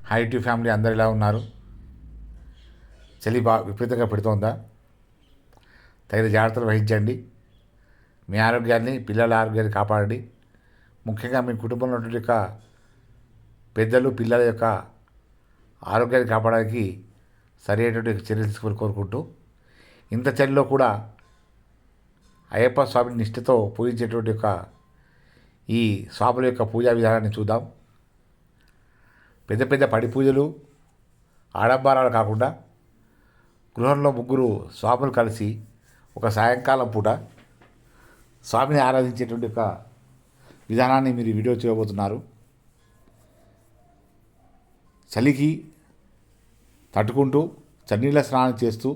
Hi to family, అందరు ఎలా ఉన్నారు? చలి విపరీతంగా పెడుతోందా? తగిన జాగ్రత్తలు వహించండి. మీ ఆరోగ్యాన్ని, పిల్లల ఆరోగ్యాన్ని కాపాడండి. ముఖ్యంగా మీ కుటుంబంలో ఉన్నటువంటి యొక్క పెద్దలు, పిల్లల యొక్క ఆరోగ్యాన్ని కాపాడడానికి సరైనటువంటి చర్యలు తీసుకొని కోరుకుంటూ, ఇంత చలిలో కూడా అయ్యప్ప స్వామిని నిష్ఠతో పూజించేటువంటి యొక్క ఈ స్వాముల యొక్క పూజా విధానాన్ని చూద్దాం. పెద్ద పెద్ద పడి పూజలు, ఆడంబరాలు కాకుండా గృహంలో ముగ్గురు స్వాములు కలిసి ఒక సాయంకాలం పూట స్వామిని ఆరాధించేటువంటి ఒక విధానాన్ని మీరు వీడియో చేయబోతున్నారు. చలికి తట్టుకుంటూ చన్నీళ్ళ స్నానం చేస్తూ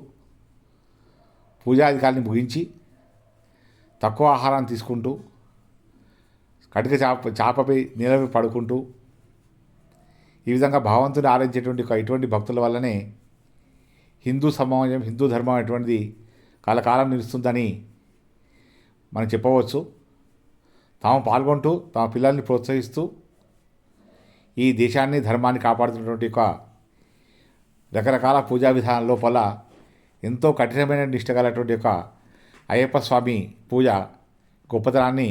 పూజాధికారిని ముగించి తక్కువ ఆహారాన్ని తీసుకుంటూ కటిక చాపపై నీళ్ళపై పడుకుంటూ ఈ విధంగా భగవంతుని ఆరాధించేటువంటి ఇటువంటి భక్తుల వల్లనే హిందూ సమాజం, హిందూ ధర్మం అటువంటిది కాలకాలం నిలుస్తుందని మనం చెప్పవచ్చు. తాము పాల్గొంటూ తమ పిల్లల్ని ప్రోత్సహిస్తూ ఈ దేశాన్ని, ధర్మాన్ని కాపాడుతున్నటువంటి రకరకాల పూజా విధానాల లోపల ఎంతో కఠినమైన నిష్ట గలటువంటి అయ్యప్ప స్వామి పూజ గొప్పతనాన్ని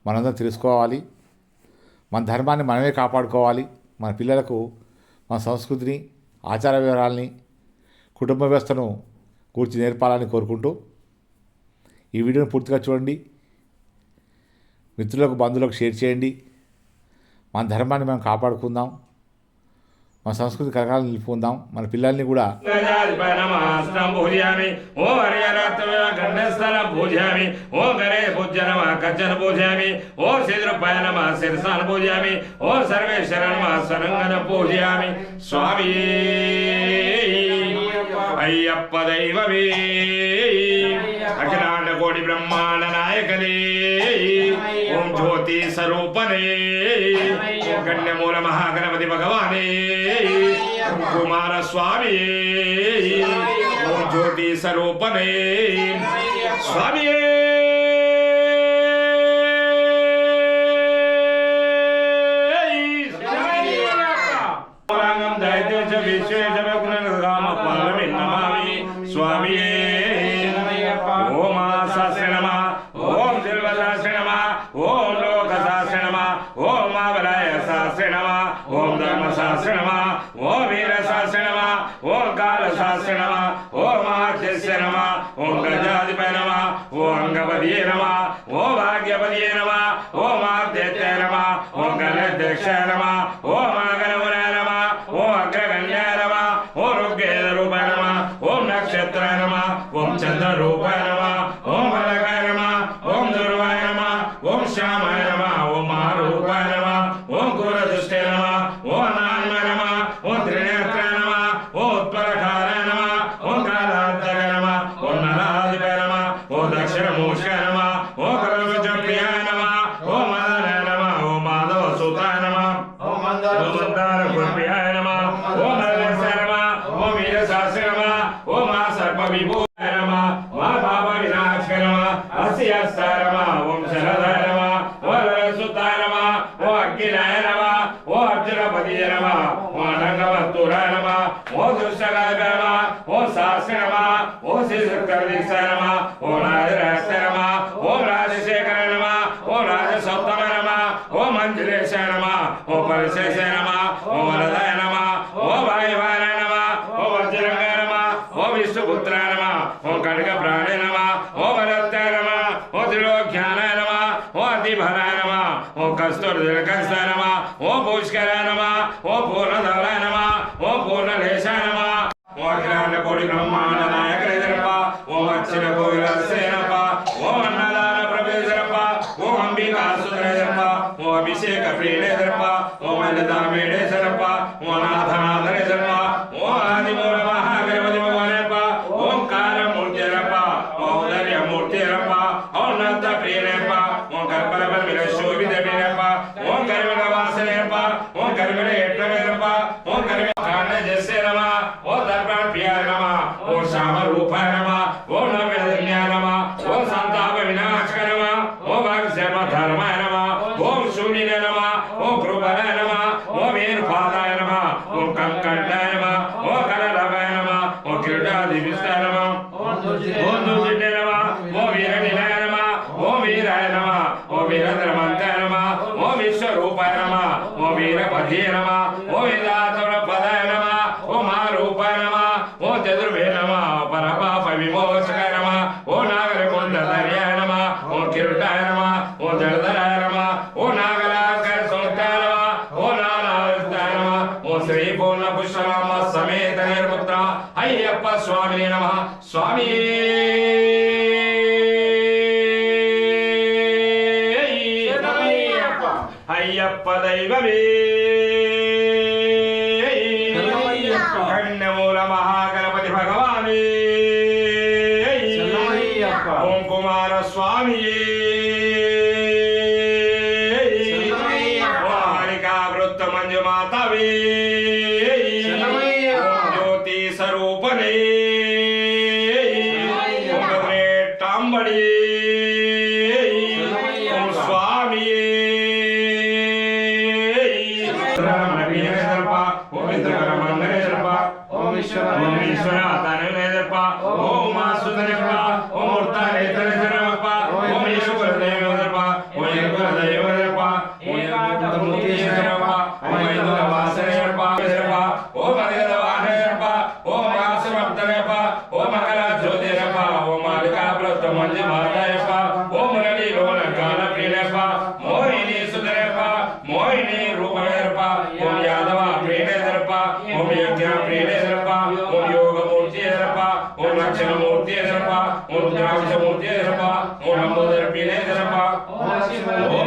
మనందరం తెలుసుకోవాలి. మన ధర్మాన్ని మనమే కాపాడుకోవాలి. మన పిల్లలకు మన సంస్కృతిని, ఆచార వివరాలని, కుటుంబ వ్యవస్థను కూర్చి నేర్పాలని కోరుకుంటూ ఈ వీడియోను పూర్తిగా చూడండి. మిత్రులకు, బంధువులకు షేర్ చేయండి. మన ధర్మాన్ని మనం కాపాడుకుందాం. మన సంస్కృతి కలకాలం నిలుపుకుందాం. మన పిల్లల్ని కూడా అయ్యప్ప దైవమే అఖిలాండ కోటి బ్రహ్మాండ నాయకనే ఓం జ్యోతి స్వరూపనే గణ్యమూల మహాగణపతి భగవానే కుమార స్వామి ఓం జ్యోతి స్వరూపనే స్వామి స్వామి ఓం శాస్త్రనమ ఓం శిల్వ శాస్త్రనమ ఓం లోక శాస్త్రనమ ఓం మావలయ శాస్త్రనమ ఓం ధర్మ శాస్త్రనమ ఓం వీర శాస్త్రనమ ఓం కాల శాస్త్రనమ ఓం మహాత్యస్య నమ ఓం గజాధిపయ నమ ఓం అంగపతియే నమ ఓం భాగ్యపతియే నమ ఓం ఆద్యత్య నమ ఓం గణాధ్యక్ష నమ ఓం ఆగణమునే నమ ఓం అగ్రగణ్య నమ ఓం ఋగ్వేద రూప నమ ఓం నక్షత్ర నమ ఓం చంద్ర రూప నమ ఓం బలకాయ నమ ఓం దుర్వాయ నమ ఓం శ్యామాయ నమ ఓం మహారూపాయ నమ ఓం క్రూరదుష్టే నమ ఓం నాన్మ నమ ఓం త్రినేత్ర నమ ఓం ఉత్పలకార నమ ఓం కాలాంతక నమ ఓం నరాధిపయ నమ ఓం దక్షిణ మూష నమ ఓం కర్మజప్రియాయ నమ ఓం మదన నమ ఓం మాధవ సూతాయ నమ ఓం మందార గురుప్రియాయ నమ ఓం మదనస్య నమ ఓం వీర శాస్త్ర నమ ఓం మా సర్ప విభూయ నమ మా పాప వినాశ నమ అస్యస్త నమ ఓం శరదాయ నమ ఓం వరసుతాయ నమ ఓం అగ్నినాయ నమ ఓం అర్జునపతియ నమ ఓం అనంగవత్తురాయ నమ ఓం దుష్టగాయ నమ ఓం శాస్త్ర నమ ఓం శ్రీశుక్రదీక్ష నమ ఓం రాజరాష్ట్ర నమ ఓం రాజశేఖర నమ ఓం రాజసప్తమ నమ ఓం మంజులేశ నమ ఓం పరిశేష నమ ఓం వరదాయ నమ ఓం వాయువాయ నమ ఓం వజ్రంగ నమ ఓం విష్ణుపుత్ర నమ ఓం ఖడ్గ ప్రాణే నమ ఓం వరత్య నమ ఓం త్రిలోక్యానాయ నమ ఓం అతిభరాయ నమ ఓం కస్తూర్దిలకస్త నమ ఓం పుష్కరాయ నమ ఓం పూర్ణధవలాయ నమ ఓం పూర్ణలేశాయ నమ ఓం అఖిలాండ కోటి బ్రహ్మాండ నాయకరేదరప్ప ఓం అచ్చిన కోవిలసేనప్ప ఓం అన్నదాన ప్రవేశరప్ప ఓం అంబికా సుందరేదరప్ప ఓం అభిషేక ప్రియుడేదరప్ప ఓం అన్నదామేడేశరప్ప ఓం నాథనాథరేదరప్ప ఓం ఆదిమూల మహాగణపతి భగవానప్ప ఓం కారమూర్తిరప్ప ఓం ధర్యమూర్తిరప్ప ఓం నంద ప్రియరప్ప ఓం కర్పలపల విరశోభితమేరప్ప ఓం కరిమల వాసనేరప్ప ఓం కరిమల ఎట్లమేరప్ప ఓం కరిమ కాండ జస్య నమ ఓం దర్పణ ప్రియాయ నమ ఓం శ్యామ రూపాయ నమ ఓం నవ్యధన్యాయ నమ ఓం సంతాప వినాశక నమ ఓం వాగ్శర్మ ధర్మాయ నమ ఓం శూన్య నమ ఓం కృపణాయ నమ ఓం వేణుపాదాయ నమ ఓం శ్రీ పూర్ణ పుష్పనామ సమేత నిర్ముక్త అయ్యప్ప స్వామి నమః. స్వామి అయ్యప్ప దైవమే కన్యమూల మహాగణపతి భగవానే ఓం కుమార స్వామి మాలికా వృత్త మంజుమాతవే ఓం జ్యోతి స్వరూపనే ఓం గద్రేటాంబడి ఓం స్వామి ఓం విశ్వనాథ ఓం మాసుదరప్ప ఓం మూర్తానేతరప్ప ఓం ఈశ్వరదేవరప్ప ఓం ఏకదేవరప్ప ఓం ఏకమూర్తిరప్ప ఓం ఐదవాసరప్ప ఓం అగదవాహరప్ప ఓం ఆసమప్తరప్ప ఓం మకరజ్యోతిరప్ప ఓం మాలికా వృత్త మంజుమాతరప్ప ఓం మురళీ లోలకాల ప్రియరప్ప మోహిని సుదరప్ప మోహిని రూపరప్ప ఓం యాదవ ప్రియరప్ప ఓం యజ్ఞ ప్రియరప్ప ఓం యోగమూర్తి రప్ప ఓం లక్షణమూర్తి రప్ప ఓం రుద్రాక్షమూర్తి రప్ప ఓం లంబోదర ప్రియరప్ప ఓం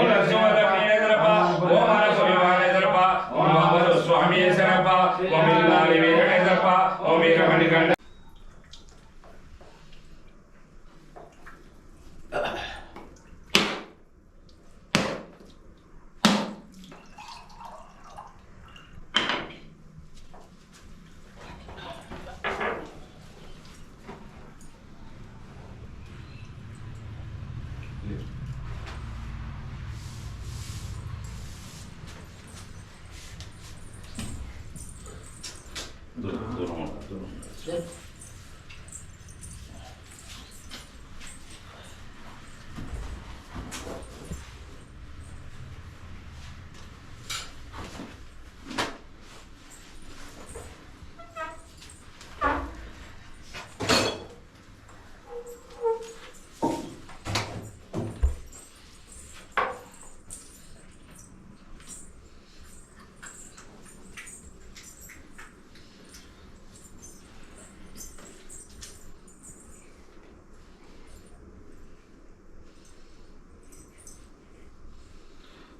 నరసింహ ప్రియరప్ప ఓం హరస్వామి రప్ప ఓం బాబరు స్వామి రప్ప ఓం ఇల్లాలి వీరరప్ప ఓం వీరమణి కండ దూరం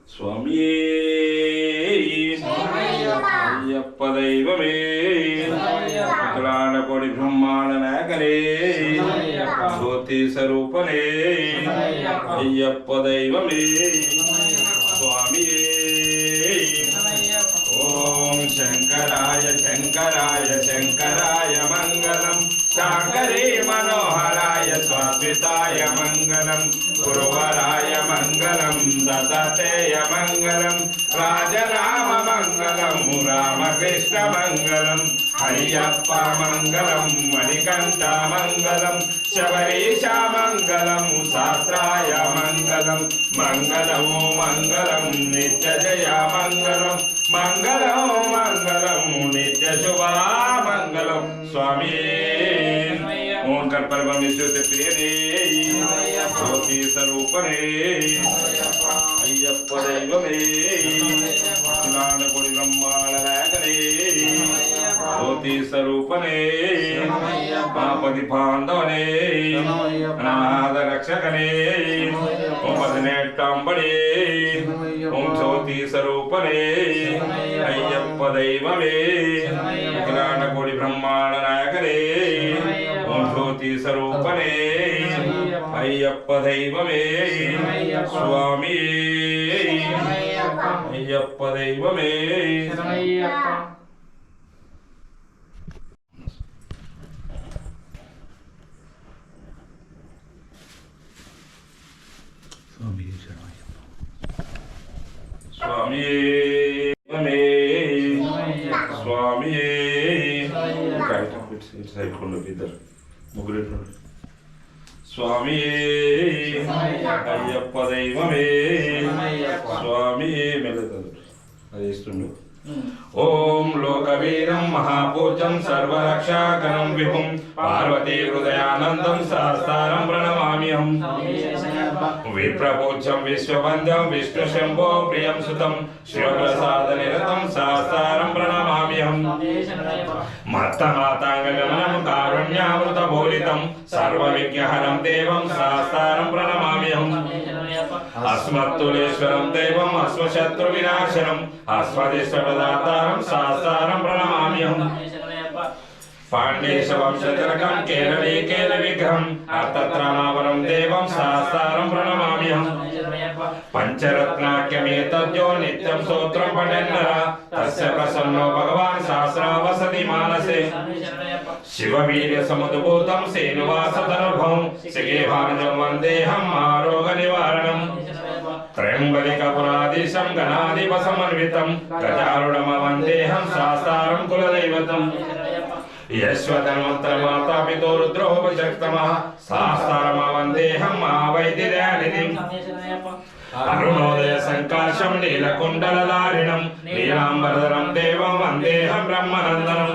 స్వామి అయ్యప్ప దైవమే అఖిలాండకోటి బ్రహ్మాండ నాయకనే జ్యోతి స్వరూపనే అయ్యప్ప దైవమే స్వామి ఓం శంకరాయ శంకరాయ శంకరాయ మంగళం శాంకరే మనోహరాయ స్వామితాయ మంగళం గురువరాయ మంగళం దత్తేయ మంగళం రాజరామ మంగళం రామకృష్ణ మంగళం అయ్యప్ప మంగళం మణికంఠ మంగళం శబరీశ మంగళం శాస్త్రాయ మంగళం మంగళం మంగళం నిత్య జయ మంగళం మంగళం మంగళం నిత్య శుభ మంగళం స్వామి ఓం కర్పూరం విశ్వత ప్రియనే జ్యోతి స్వరూపనే అయ్యప్ప దైవమే అఖిలాండకోటి బ్రహ్మాండ నాయకనే జ్యోతి స్వరూపనే ఆపది బాంధవనే అనాథ రక్షకనే ఓం పదినెట్టాంబడే ఓం జ్యోతి స్వరూపనే అయ్యప్ప దైవమే అఖిలాండకోటి బ్రహ్మాండ నాయకనే ఓం జ్యోతి స్వరూపనే అయ్యప్ప దైవమే స్వామి అయ్యప్ప దైవమే స్వామి స్వామి ఇద్దరు ముగ్గురు స్వామి అయ్యప్ప దైవమే స్వామి మెల్లదు అది ఇస్తుండు ఓం లోకవీరం మహాపూజ్యం సర్వరక్షాకరం విభుం పార్వతీ హృదయానందం సహస్రం ప్రణమామ్యహం విప్రపూజ్యం విశ్వవంద్యం విష్ణు శంభో ప్రియం సుతం శివప్రసాద నిరతం సహస్రం ప్రణమామి ప్రణమామ్యహం మత్తమాతాంగగమనం కారుణ్యామృతపూరితం సర్వవిజ్ఞహరం దేవం సహస్రం ప్రణమామ్యహం అస్మత్తులేశ్వరం దేవం అస్మశత్రు వినాశనం అస్మదిష్టపదాతారం సహస్రం ప్రణమామ్యహం పాండేశ వంశజనకం కేరళీకేల విగ్రహం అర్థత్రామావరం దేవం సహస్రం ప్రణమామ్యహం పంచరత్నాఖ్యమేతద్యో నిత్యం స్తోత్రం పఠన్నర తస్య ప్రసన్నో భగవాన్ సహస్రావసతి మానసే శివవీర్య సముద్భూతం శ్రీనివాసతనుభవం శిఖేభానుజం వందేహం ఆరోగ నివారణం త్రయంబలికపురాధీశం గణాధిపసమన్వితం గజారుడమ వందేహం శాస్త్రం కులదైవతం యశ్వతన్వంతరమాతాపితో రుద్రోపశక్తమః శాస్త్రమ వందేహం మహావైద్యదయానిధిం అరుణోదయ సంకాశం నీలకుండలధారిణం నీలాంబరధరం దేవం వందేహం బ్రహ్మనందనం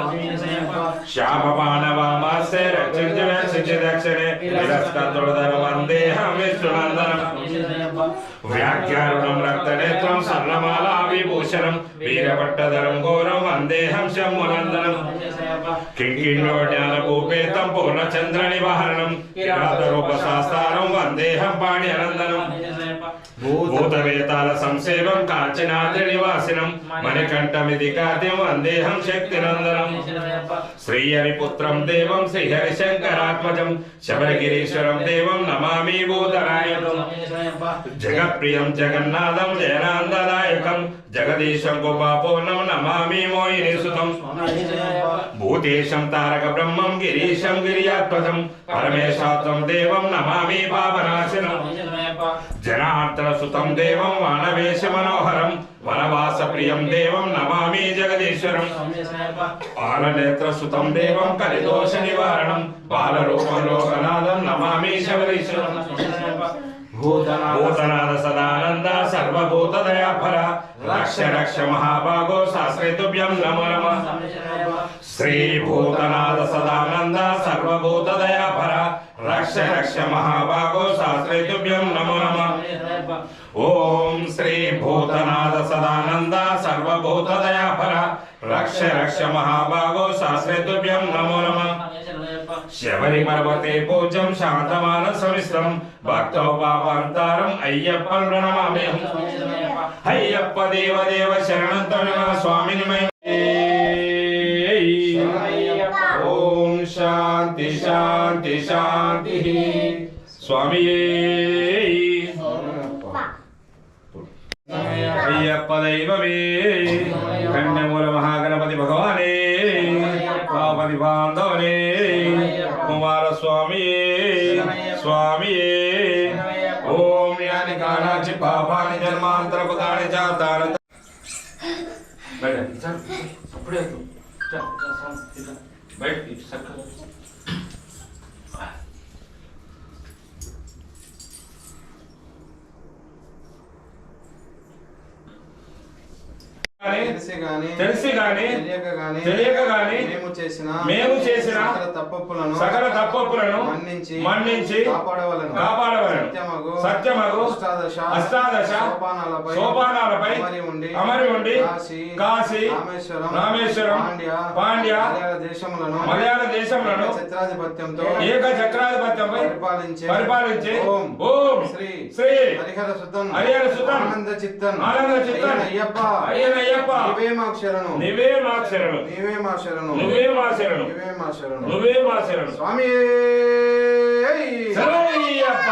శ్యామపాణవామాస్య రక్షించదక్షిణే నిరస్కంతుడధర వందేహం విష్ణునందనం వ్యాఖ్యారుణం రక్తనేత్రం సర్ణమాలా విభూషణం వీరభట్టధరం ఘోరం వందేహం శంభునందనం కింకిణ్యోజ్ఞానభూపేతం పూర్ణచంద్ర నివాహరణం కిరాతరూపశాస్త్రం వందేహం పాణ్యనందనం భూతవేతాల సంసేవం కాంచనాద్రి నివాసినం మణికంఠమిది కార్యం వందేహం శక్తినందనం శ్రీహరిపుత్రం దేవం శ్రీహరిశంకరాత్మజం శబరిగిరీశ్వరం దేవం నమామి భూతనాయకం జగత్ప్రియం జగన్నాథం జయనాందదాయకం జగదీశం గోపాపూర్ణం నమామి మోహినిసుతం భూతేశం తారక బ్రహ్మం గిరీశం గిరియాత్మజం పరమేశాత్వం దేవం నమామి పాపనాశనం జనార్దన సుతం దేవం వానవేశ మనోహరం వనవాస ప్రియం దేవం నమామి జగదీశ్వరం బాలనేత్ర సుతం దేవం కలిదోష నివారణం బాలరూపం లోకనాథం నమామి శబరీశ్వరం భూతనాథ సదానంద సర్వభూత దయాపర రక్ష రక్ష మహాభాగో శాస్త్రేతుభ్యం నమో నమః శ్రీ భూతనాథ సదానంద సర్వభూత దయాపర రక్ష రక్ష మహాభాగో శాస్త్రేతుభ్యం నమో నమః ఓం శ్రీ భూతనాథ సదానంద సర్వభూత దయాపర రక్ష రక్ష మహాభాగో శాస్త్రేతుభ్యం నమో నమః శబరి పర్వతే పూజ్యం శాంతమాన సమిశ్రం భక్తో పాపాంతారం అయ్యప్పన్ ప్రణమామ్యహం అయ్యప్ప దేవదేవ శరణం తమిళ స్వామిని మై ఓం శాంతి శాంతి శాంతి స్వామి అయ్యప్ప దైవమే కన్యమూల మహాగణపతి భగవానే పాపతి బాంధవనే కుమారస్వామి స్వామి ఓం యాని కానాచి పాపాని జన్మాంతరపుతాని జాతాన అప్పుడే బయట చక్కగా తెలిసి గాని తెలియక గాని మేము చేసిన సకల తప్పప్పులను మన్నించి కాపాడవలను సత్యమగు అష్టాదశ సోపానాలపై అమరి ఉండి కాశీ రామేశ్వరం పాండ్య మలయాళ దేశములను ఏక చక్రాధిపత్యంపై పరిపాలించే ఓం శ్రీ హరిహర సుతం ఆనంద చిత్తన్ అయ్యప్ప నువ్వే మా శరణు స్వామి శరణయ్యప్ప.